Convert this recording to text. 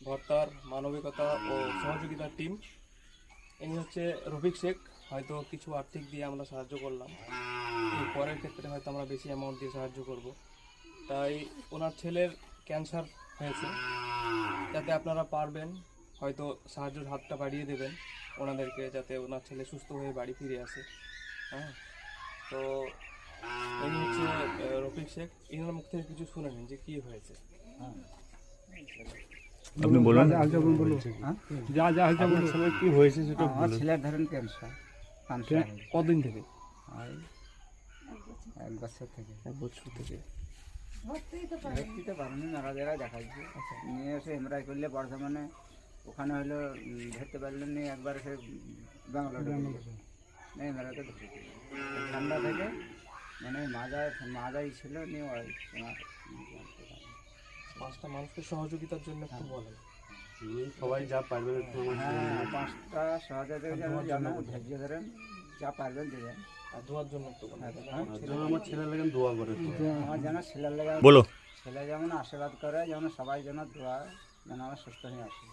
ভর্তার মানবিকতা ও সহযোগিতার টিম। ইনি হচ্ছে রফিক শেখ। হয়তো কিছু আর্থিক দিয়ে আমরা সাহায্য করলাম, এই পরের ক্ষেত্রে হয়তো আমরা বেশি অ্যামাউন্ট দিয়ে সাহায্য করব। তাই ওনার ছেলের ক্যান্সার হয়েছে, যাতে আপনারা পারবেন হয়তো সাহায্যের হাতটা বাড়িয়ে দেবেন ওনাদেরকে, যাতে ওনার ছেলে সুস্থ হয়ে বাড়ি ফিরে আসে। হ্যাঁ, তো এই হচ্ছে রফিক শেখ। এনার মুখ থেকে কিছু শুনে নিন যে কী হয়েছে। আপনি বলুন। যা যা হয়েছে আপনার ছেলের কি হয়েছে সেটা আমার বলুন। ছেলের ধরেন ক্যান্সার কদিন থেকে? এক বছর থেকে। এক বছর থেকে। ভর্তিতে পারেনি, নানা জায়গায় দেখাইছে। নিয়ে এসে এমআরআই করলে বর্ধমানে, ওখানে হলো ধরতে পারলেন নি। একবার সে ব্যাঙ্গালোরে এমআরআইতে ধরেছে ঠান্ডা থেকে, মানে মাজাই ছিল নিয়ে তোমার 5টা মানুষের সহযোগিতার জন্য একটু বলেন। সবাই যা পারবেন একটু আমার হ্যাঁ 5টা সহযোগিতা ধৈর্য ধরেন, যা পারবেন দেবেন। আর ধোয়ার জন্য একটু বলেন। আমার ছেলের লাগেন দোয়া করে। আমার যেন ছেলের লেগে বলো। ছেলে যেমন আশীর্বাদ করে, যেমন সবাই যেন দোয়া যেন আমার সুস্থ হয়ে আসে।